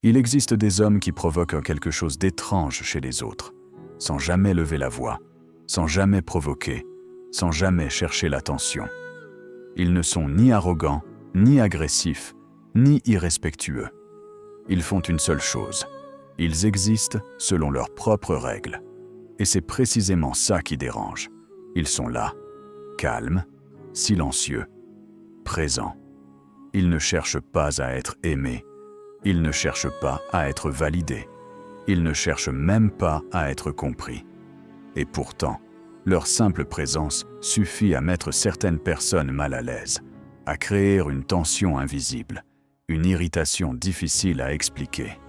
Il existe des hommes qui provoquent quelque chose d'étrange chez les autres, sans jamais lever la voix, sans jamais provoquer, sans jamais chercher l'attention. Ils ne sont ni arrogants, ni agressifs, ni irrespectueux. Ils font une seule chose. Ils existent selon leurs propres règles. Et c'est précisément ça qui dérange. Ils sont là, calmes, silencieux, présents. Ils ne cherchent pas à être aimés. Ils ne cherchent pas à être validés. Ils ne cherchent même pas à être compris. Et pourtant, leur simple présence suffit à mettre certaines personnes mal à l'aise, à créer une tension invisible, une irritation difficile à expliquer.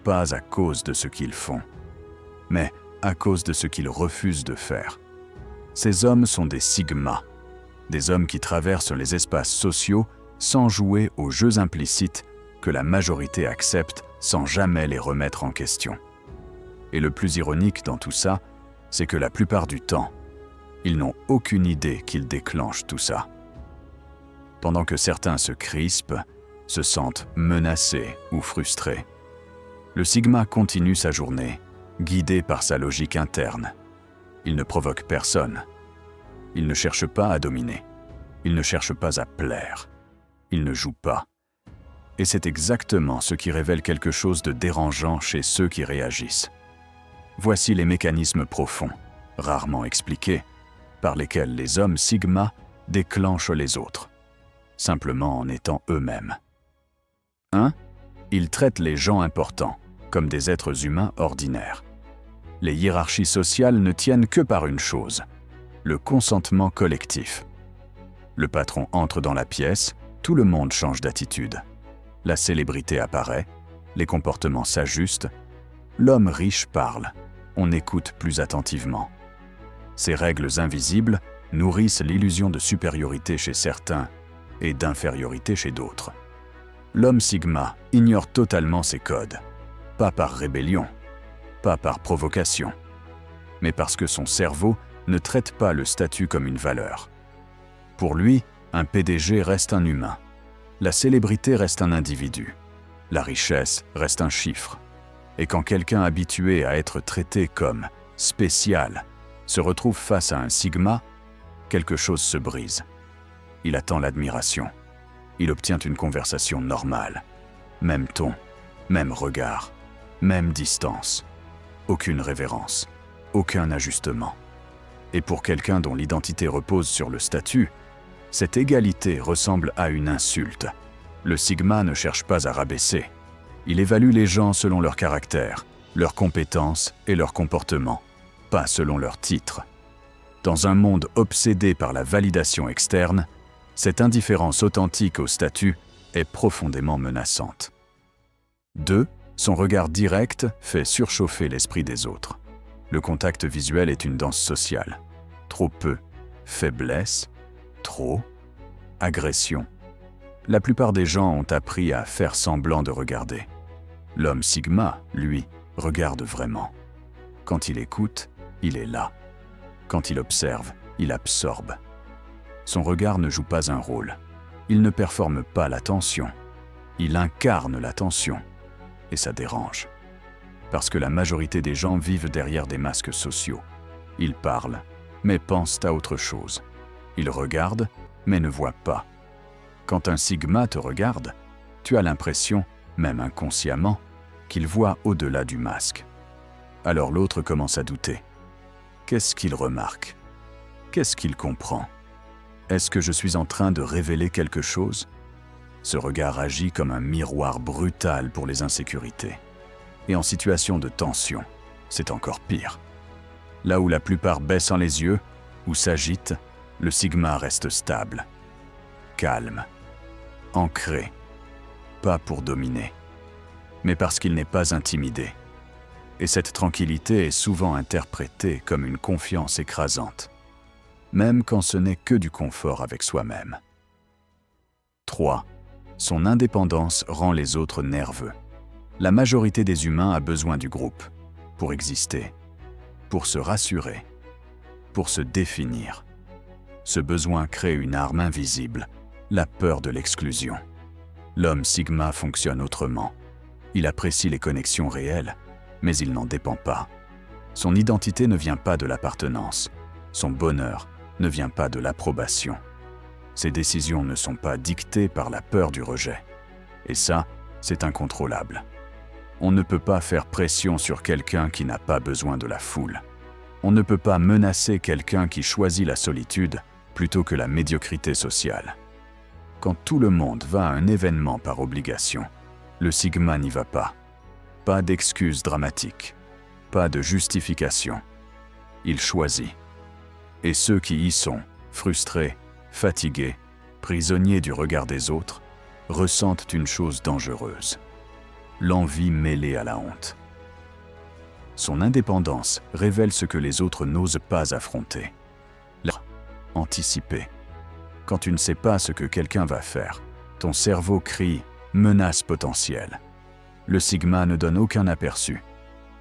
Pas à cause de ce qu'ils font, mais à cause de ce qu'ils refusent de faire. Ces hommes sont des sigmas, des hommes qui traversent les espaces sociaux sans jouer aux jeux implicites que la majorité accepte sans jamais les remettre en question. Et le plus ironique dans tout ça, c'est que la plupart du temps, ils n'ont aucune idée qu'ils déclenchent tout ça. Pendant que certains se crispent, se sentent menacés ou frustrés, le Sigma continue sa journée, guidé par sa logique interne. Il ne provoque personne. Il ne cherche pas à dominer. Il ne cherche pas à plaire. Il ne joue pas. Et c'est exactement ce qui révèle quelque chose de dérangeant chez ceux qui réagissent. Voici les mécanismes profonds, rarement expliqués, par lesquels les hommes Sigma déclenchent les autres, simplement en étant eux-mêmes. 1. Ils traitent les gens importants comme des êtres humains ordinaires. Les hiérarchies sociales ne tiennent que par une chose, le consentement collectif. Le patron entre dans la pièce, tout le monde change d'attitude. La célébrité apparaît, les comportements s'ajustent, l'homme riche parle, on écoute plus attentivement. Ces règles invisibles nourrissent l'illusion de supériorité chez certains et d'infériorité chez d'autres. L'homme Sigma ignore totalement ces codes, pas par rébellion, pas par provocation, mais parce que son cerveau ne traite pas le statut comme une valeur. Pour lui, un PDG reste un humain, la célébrité reste un individu, la richesse reste un chiffre. Et quand quelqu'un habitué à être traité comme spécial se retrouve face à un Sigma, quelque chose se brise. Il attend l'admiration. Il obtient une conversation normale. Même ton, même regard, même distance. Aucune révérence, aucun ajustement. Et pour quelqu'un dont l'identité repose sur le statut, cette égalité ressemble à une insulte. Le Sigma ne cherche pas à rabaisser. Il évalue les gens selon leur caractère, leurs compétences et leur comportement, pas selon leur titre. Dans un monde obsédé par la validation externe, cette indifférence authentique au statut est profondément menaçante. 2. Son regard direct fait surchauffer l'esprit des autres. Le contact visuel est une danse sociale. Trop peu, faiblesse, trop, agression. La plupart des gens ont appris à faire semblant de regarder. L'homme Sigma, lui, regarde vraiment. Quand il écoute, il est là. Quand il observe, il absorbe. Son regard ne joue pas un rôle. Il ne performe pas l'attention. Il incarne l'attention. Et ça dérange. Parce que la majorité des gens vivent derrière des masques sociaux. Ils parlent, mais pensent à autre chose. Ils regardent, mais ne voient pas. Quand un Sigma te regarde, tu as l'impression, même inconsciemment, qu'il voit au-delà du masque. Alors l'autre commence à douter. Qu'est-ce qu'il remarque? Qu'est-ce qu'il comprend? Est-ce que je suis en train de révéler quelque chose? Ce regard agit comme un miroir brutal pour les insécurités. Et en situation de tension, c'est encore pire. Là où la plupart baissent les yeux ou s'agitent, le Sigma reste stable, calme, ancré, pas pour dominer, mais parce qu'il n'est pas intimidé. Et cette tranquillité est souvent interprétée comme une confiance écrasante, même quand ce n'est que du confort avec soi-même. 3. Son indépendance rend les autres nerveux. La majorité des humains a besoin du groupe pour exister, pour se rassurer, pour se définir. Ce besoin crée une arme invisible, la peur de l'exclusion. L'homme Sigma fonctionne autrement. Il apprécie les connexions réelles, mais il n'en dépend pas. Son identité ne vient pas de l'appartenance. Son bonheur ne vient pas de l'approbation. Ses décisions ne sont pas dictées par la peur du rejet. Et ça, c'est incontrôlable. On ne peut pas faire pression sur quelqu'un qui n'a pas besoin de la foule. On ne peut pas menacer quelqu'un qui choisit la solitude plutôt que la médiocrité sociale. Quand tout le monde va à un événement par obligation, le sigma n'y va pas. Pas d'excuses dramatiques, pas de justification. Il choisit. Et ceux qui y sont, frustrés, fatigués, prisonniers du regard des autres, ressentent une chose dangereuse: l'envie mêlée à la honte. Son indépendance révèle ce que les autres n'osent pas affronter. Anticiper. Quand tu ne sais pas ce que quelqu'un va faire, ton cerveau crie « menace potentielle ». Le sigma ne donne aucun aperçu.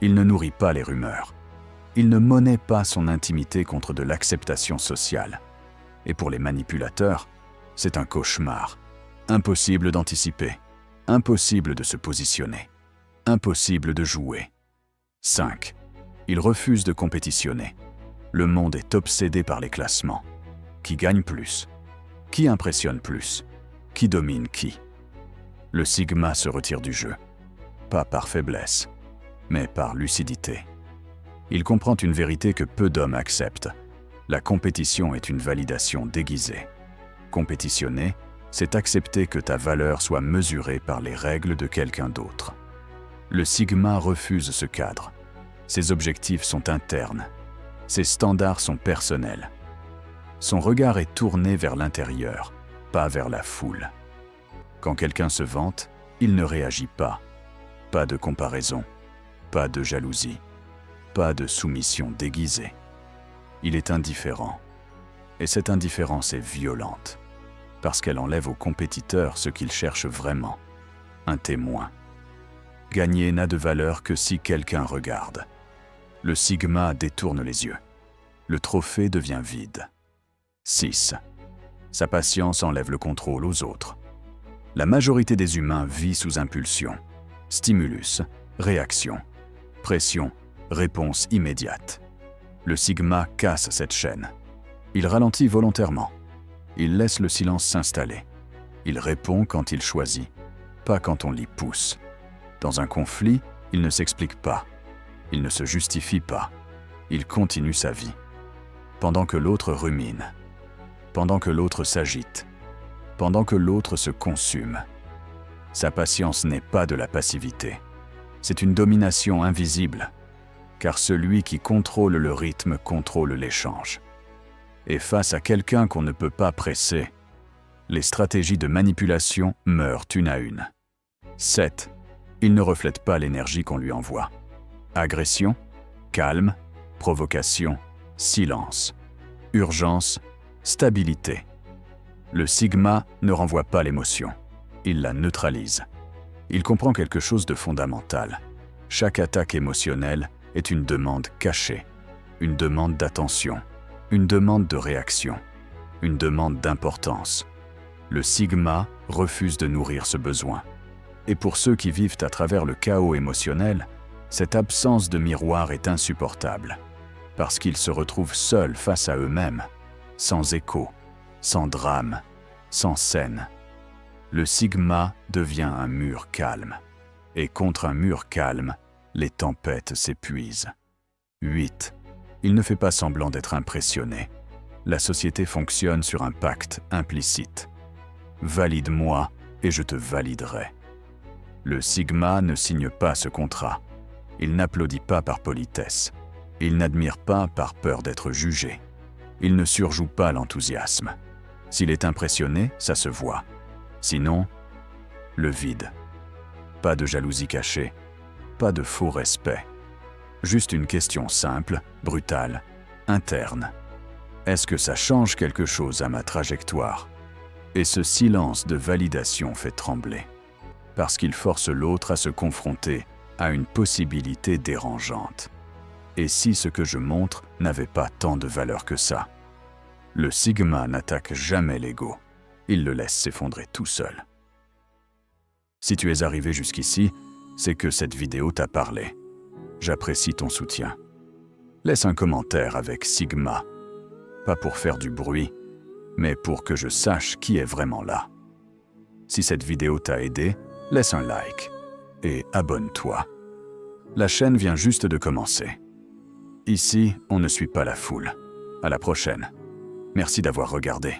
Il ne nourrit pas les rumeurs. Il ne monnaie pas son intimité contre de l'acceptation sociale. Et pour les manipulateurs, c'est un cauchemar. Impossible d'anticiper. Impossible de se positionner. Impossible de jouer. 5. Il refuse de compétitionner. Le monde est obsédé par les classements. Qui gagne plus? Qui impressionne plus? Qui domine qui? Le sigma se retire du jeu. Pas par faiblesse, mais par lucidité. Il comprend une vérité que peu d'hommes acceptent. La compétition est une validation déguisée. Compétitionner, c'est accepter que ta valeur soit mesurée par les règles de quelqu'un d'autre. Le sigma refuse ce cadre. Ses objectifs sont internes. Ses standards sont personnels. Son regard est tourné vers l'intérieur, pas vers la foule. Quand quelqu'un se vante, il ne réagit pas. Pas de comparaison, pas de jalousie, pas de soumission déguisée. Il est indifférent. Et cette indifférence est violente, parce qu'elle enlève aux compétiteurs ce qu'ils cherchent vraiment: un témoin. Gagner n'a de valeur que si quelqu'un regarde. Le sigma détourne les yeux. Le trophée devient vide. 6. Sa patience enlève le contrôle aux autres. La majorité des humains vit sous impulsion. Stimulus, réaction. Pression, réponse immédiate. Le sigma casse cette chaîne. Il ralentit volontairement. Il laisse le silence s'installer. Il répond quand il choisit, pas quand on l'y pousse. Dans un conflit, il ne s'explique pas. Il ne se justifie pas. Il continue sa vie. Pendant que l'autre rumine. Pendant que l'autre s'agite. Pendant que l'autre se consume. Sa patience n'est pas de la passivité. C'est une domination invisible, car celui qui contrôle le rythme contrôle l'échange. Et face à quelqu'un qu'on ne peut pas presser, les stratégies de manipulation meurent une à une. 7. Il ne reflète pas l'énergie qu'on lui envoie. Agression, calme, provocation, silence, urgence, stabilité. Le sigma ne renvoie pas l'émotion, il la neutralise. Il comprend quelque chose de fondamental. Chaque attaque émotionnelle est une demande cachée, une demande d'attention, une demande de réaction, une demande d'importance. Le sigma refuse de nourrir ce besoin. Et pour ceux qui vivent à travers le chaos émotionnel, cette absence de miroir est insupportable, parce qu'ils se retrouvent seuls face à eux-mêmes, sans écho, sans drame, sans scène. Le sigma devient un mur calme, et contre un mur calme, les tempêtes s'épuisent. 8. Il ne fait pas semblant d'être impressionné. La société fonctionne sur un pacte implicite. Valide-moi et je te validerai. Le sigma ne signe pas ce contrat. Il n'applaudit pas par politesse. Il n'admire pas par peur d'être jugé. Il ne surjoue pas l'enthousiasme. S'il est impressionné, ça se voit. Sinon, le vide. Pas de jalousie cachée, pas de faux respect. Juste une question simple, brutale, interne. Est-ce que ça change quelque chose à ma trajectoire? Et ce silence de validation fait trembler, parce qu'il force l'autre à se confronter à une possibilité dérangeante. Et si ce que je montre n'avait pas tant de valeur que ça? Le sigma n'attaque jamais l'ego. Il le laisse s'effondrer tout seul. Si tu es arrivé jusqu'ici, c'est que cette vidéo t'a parlé. J'apprécie ton soutien. Laisse un commentaire avec Sigma, pas pour faire du bruit, mais pour que je sache qui est vraiment là. Si cette vidéo t'a aidé, laisse un like et abonne-toi. La chaîne vient juste de commencer. Ici, on ne suit pas la foule. À la prochaine. Merci d'avoir regardé.